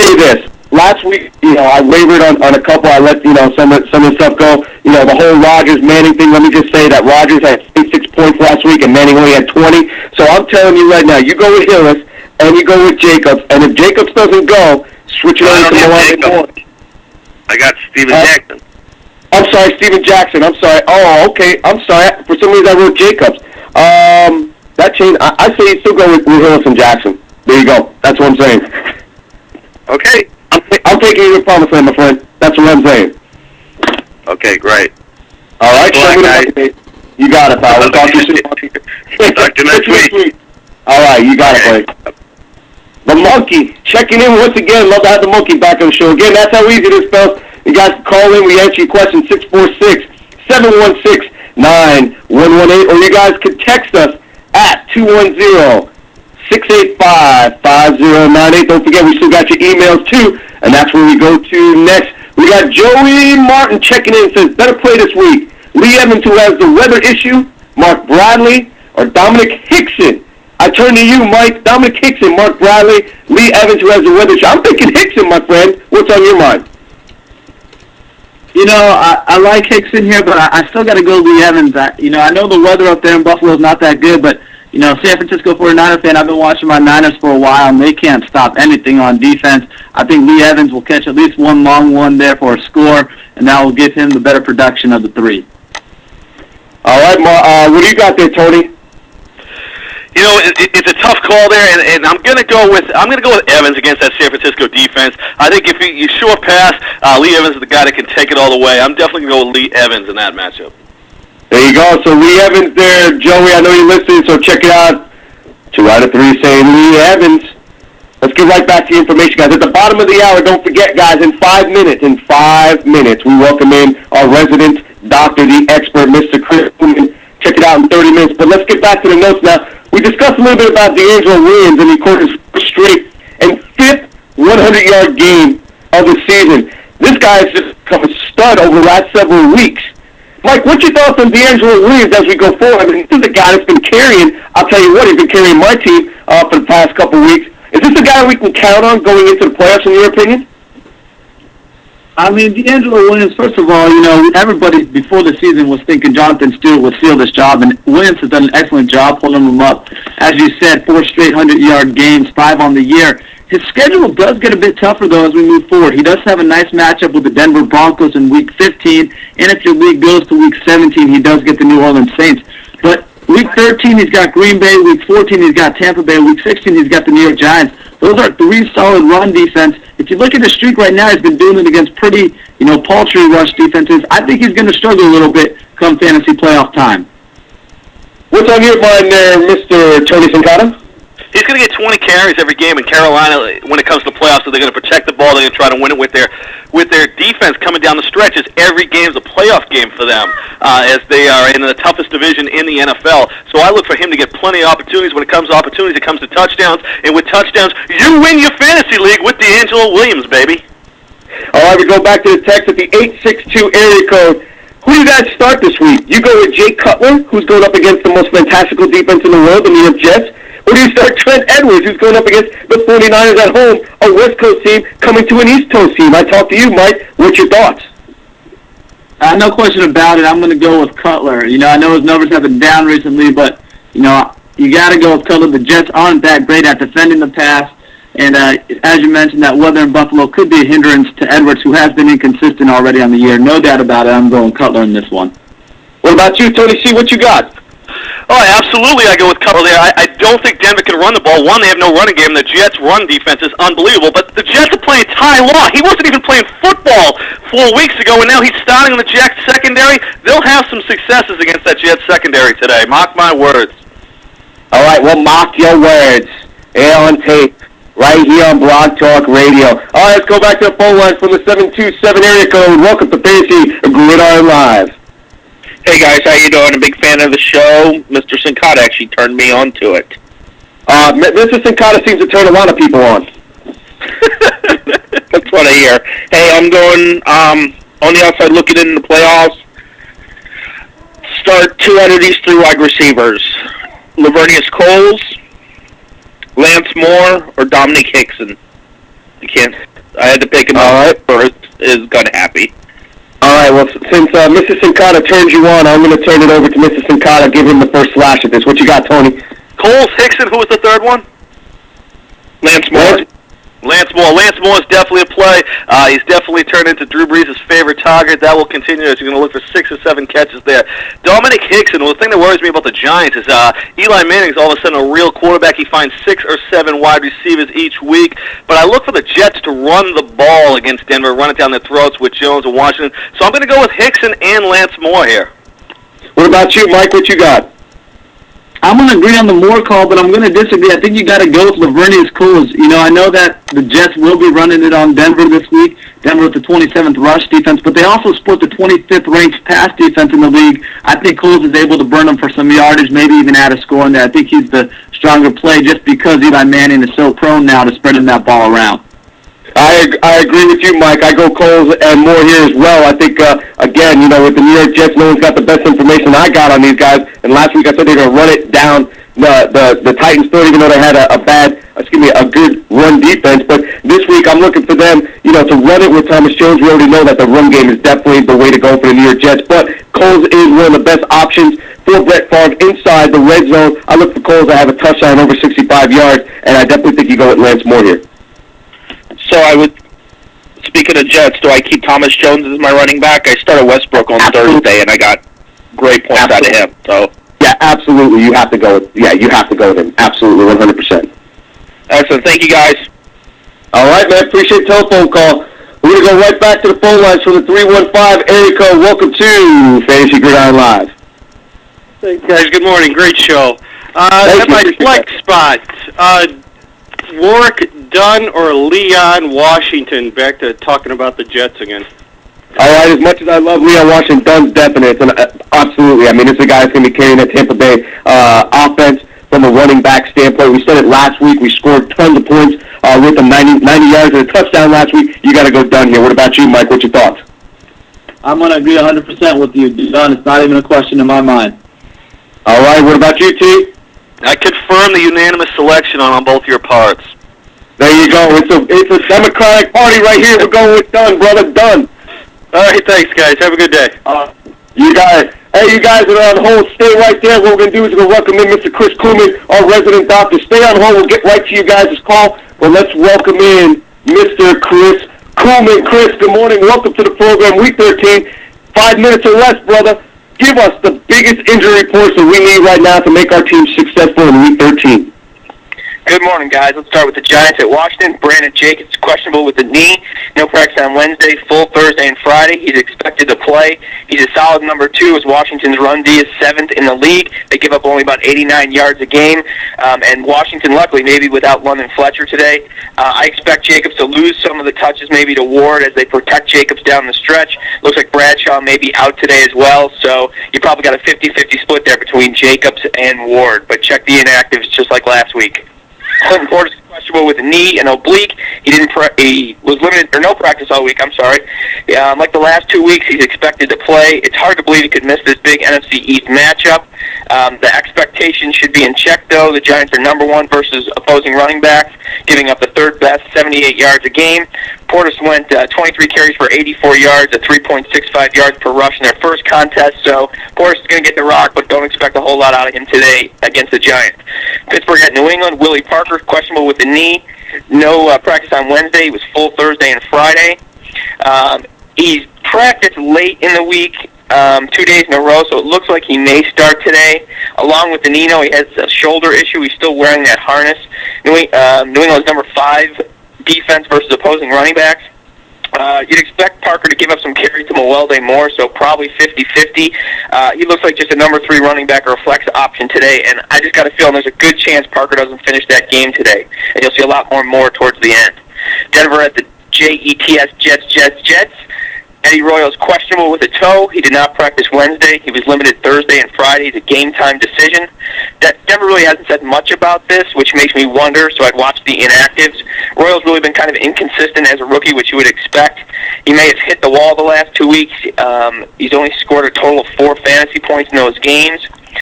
say this. Last week, I wavered on a couple. I let, some of the stuff go. The whole Rodgers-Manning thing. Let me just say that Rodgers had 6 points last week and Manning only had 20. So I'm telling you right now, you go with Hillis and you go with Jacobs. And if Jacobs doesn't go, switch it over to Milano. I got Steven Jackson. I'm sorry, Steven Jackson. I'm sorry. Oh, okay. I'm sorry. For some reason, I wrote Jacobs. That changed. I say you still go with Hillis and Jackson. There you go. That's what I'm saying. Okay. I'm taking you to promised land, my friend. That's what I'm saying. Okay, great. All right, show me the money. You got it, pal. We'll talk to you soon. Talk to you next week. All right, you got it, buddy. The monkey checking in once again. Love to have the monkey back on the show. Again, that's how easy it is, fellas. You guys can call in. We answer your questions 646-716-9118, or you guys can text us at 210-685-5098. Don't forget, we still got your emails too, and that's where we go to next. We got Joey Martin checking in. Says better play this week. Lee Evans, who has the weather issue, Mark Bradley, or Dominic Hickson. I turn to you, Mike. Dominic Hickson, Mark Bradley, Lee Evans, who has the weather issue. I'm thinking Hickson, my friend. What's on your mind? I like Hickson here, but I still got to go Lee Evans. I know the weather up there in Buffalo is not that good, but, San Francisco 49er fan, I've been watching my Niners for a while, and they can't stop anything on defense. I think Lee Evans will catch at least one long one there for a score, and that will give him the better production of the three. All right, what do you got there, Tony? It's a tough call there, and I'm gonna go with Evans against that San Francisco defense. I think if you short pass, Lee Evans is the guy that can take it all the way. I'm definitely gonna go with Lee Evans in that matchup. There you go. So Lee Evans there, Joey. I know you're listening, so check it out. 2 out of 3 saying Lee Evans. Let's get right back to the information, guys. At the bottom of the hour, don't forget, guys. In 5 minutes, we welcome in our resident doctor, the expert, Mr. Chris. Check it out in 30 minutes. But let's get back to the notes now. We discussed a little bit about D'Angelo Williams, and he caught his first straight and 5th 100-yard game of the season. This guy has just become a stud over the last several weeks. Mike, what's your thoughts on D'Angelo Williams as we go forward? I mean, this is a guy that's been carrying, I'll tell you what, he's been carrying my team for the past couple of weeks. Is this a guy we can count on going into the playoffs, in your opinion? I mean, D'Angelo Williams, first of all, everybody before the season was thinking Jonathan Stewart would seal this job, and Williams has done an excellent job pulling him up. As you said, 4 straight 100-yard games, 5 on the year. His schedule does get a bit tougher, though, as we move forward. He does have a nice matchup with the Denver Broncos in Week 15, and if your league goes to Week 17, he does get the New Orleans Saints. But Week 13, he's got Green Bay. Week 14, he's got Tampa Bay. Week 16, he's got the New York Giants. Those are 3 solid run defense. If you look at the streak right now, he's been doing it against pretty, paltry rush defenses. I think he's going to struggle a little bit come fantasy playoff time. What's on your mind there, Mr. Tony Sincata? He's going to get 20 carries every game in Carolina when it comes to the playoffs, so they're going to protect the ball. They're going to try to win it with their defense coming down the stretches. Every game's a playoff game for them as they are in the toughest division in the NFL. So I look for him to get plenty of opportunities. When it comes to opportunities, it comes to touchdowns. And with touchdowns, you win your fantasy league with D'Angelo Williams, baby. All right, we go back to the text at the 862 area code. Who do you guys start this week? You go with Jay Cutler, who's going up against the most fantastical defense in the world, the New York Jets. Or do you start Trent Edwards, who's going up against the 49ers at home, a West Coast team coming to an East Coast team? I talk to you, Mike. What's your thoughts? No question about it. I'm going to go with Cutler. I know his numbers have been down recently, but, you got to go with Cutler. The Jets aren't that great at defending the pass. And as you mentioned, that weather in Buffalo could be a hindrance to Edwards, who has been inconsistent already on the year. No doubt about it. I'm going Cutler in this one. What about you, Tony C? What you got? Oh, absolutely, I go with Cutler there. I don't think Denver can run the ball. One, they have no running game. The Jets' run defense is unbelievable. But the Jets are playing Ty Law. He wasn't even playing football 4 weeks ago, and now he's starting in the Jets secondary. They'll have some successes against that Jets secondary today. Mark my words. All right, well, mark your words. Here on tape, right here on Blog Talk Radio. All right, let's go back to the phone line from the 727 area code. Welcome to Fantasy Gridiron Live. Hey guys, how you doing? A big fan of the show. Mr. Sincata actually turned me on to it. Mr. Sincata seems to turn a lot of people on. That's what I hear. Hey, I'm going on the outside looking in the playoffs. Start 2 out of these 3 wide receivers. Lavernius Coles, Lance Moore, or Dominic Hickson. You can't I had to pick him up for his gun happy. All right, well, since Mr. Sincata turned you on, I'm going to turn it over to Mr. Sincata, give him the first slash at this. What you got, Tony? Coles, Hickson, who was the third one? Lance Moore. Lance Moore is definitely a play. He's definitely turned into Drew Brees' favorite target. That will continue as you're going to look for 6 or 7 catches there. Dominic Hickson, well, the thing that worries me about the Giants is Eli Manning's all of a sudden a real quarterback. He finds 6 or 7 wide receivers each week. But I look for the Jets to run the ball against Denver, run it down their throats with Jones and Washington. So I'm going to go with Hickson and Lance Moore here. What about you, Mike? What you got? I'm going to agree on the Moore call, but I'm going to disagree. I think you got to go with Lavernius Coles. You know, I know that the Jets will be running it on Denver this week. Denver with the 27th rush defense, but they also split the 25th ranked pass defense in the league. I think Coles is able to burn them for some yardage, maybe even add a score in there. I think he's the stronger play just because Eli Manning is so prone now to spreading that ball around. I agree with you, Mike. I go Coles and Moore here as well. I think, again, you know, with the New York Jets, no one's got the best information I got on these guys. And last week I said they're going to run it down the Titans' throat, even though they had a good run defense. But this week I'm looking for them, you know, to run it with Thomas Jones. We already know that the run game is definitely the way to go for the New York Jets. But Coles is one of the best options for Brett Favre inside the red zone. I look for Coles to have a touchdown over 65 yards, and I definitely think you go with Lance Moore here. So speaking of Jets, do I keep Thomas Jones as my running back? I started Westbrook on Thursday, and I got great points out of him. So yeah, absolutely, you have to go with him. Absolutely, 100%. Excellent. Thank you, guys. All right, man. Appreciate the telephone call. We're going to go right back to the phone lines from the 315 area code. Welcome to Fantasy Gridiron Live. Hey, guys. Good morning. Great show. At my flex spot, Warwick Dunn or Leon Washington, back to talking about the Jets again. All right, as much as I love Leon Washington, Dunn's definite. And absolutely. I mean, it's a guy that's going to be carrying that Tampa Bay offense from a running back standpoint. We said it last week. We scored tons of points with them, 90 yards and a touchdown last week. You got to go Dunn here. What about you, Mike? What's your thoughts? I'm going to agree 100% with you, Dunn. It's not even a question in my mind. All right, what about you, T? I confirm the unanimous selection on both your parts. There you go. It's a Democratic party right here. We're going with Dunn, brother. Dunn. All right, thanks, guys. Have a good day. You guys are on hold. Stay right there. What we're going to do is we're going to welcome in Mr. Chris Kuhlman, our resident doctor. Stay on hold. We'll get right to you guys' call. But let's welcome in Mr. Chris Kuhlman. Chris, good morning. Welcome to the program. Week 13. 5 minutes or less, brother. Give us the biggest injury reports that we need right now to make our team successful in Week 13. Good morning, guys. Let's start with the Giants at Washington. Brandon Jacobs questionable with the knee. No practice on Wednesday, full Thursday and Friday. He's expected to play. He's a solid number 2 as Washington's run D is 7th in the league. They give up only about 89 yards a game. And Washington, luckily, maybe without London Fletcher today. I expect Jacobs to lose some of the touches maybe to Ward as they protect Jacobs down the stretch. Looks like Bradshaw may be out today as well. So you probably got a 50-50 split there between Jacobs and Ward. But check the inactives just like last week. Clinton Portis is questionable with a knee and oblique. He was limited or no practice all week. I'm sorry. Like the last 2 weeks, he's expected to play. It's hard to believe he could miss this big NFC East matchup. The expectations should be in check, though. The Giants are number 1 versus opposing running backs, giving up the third best, 78 yards a game. Portis went 23 carries for 84 yards at 3.65 yards per rush in their first contest, so Portis is going to get the rock, but don't expect a whole lot out of him today against the Giants. Pittsburgh at New England, Willie Parker, questionable with the knee. No practice on Wednesday. He was full Thursday and Friday. He's practiced late in the week, 2 days in a row, so it looks like he may start today. Along with Danino, he has a shoulder issue. He's still wearing that harness. New England's number 5 defense versus opposing running backs. You'd expect Parker to give up some carries to Mewelde Moore, so probably 50-50. He looks like just a number 3 running back or a flex option today, and I just got a feeling there's a good chance Parker doesn't finish that game today, and you'll see a lot more towards the end. Denver at the Jets. Eddie Royal's questionable with a toe. He did not practice Wednesday. He was limited Thursday and Friday. It's a game-time decision. Denver really hasn't said much about this, which makes me wonder, so I'd watch the inactives. Royal's really been kind of inconsistent as a rookie, which you would expect. He may have hit the wall the last 2 weeks. He's only scored a total of 4 fantasy points in those games.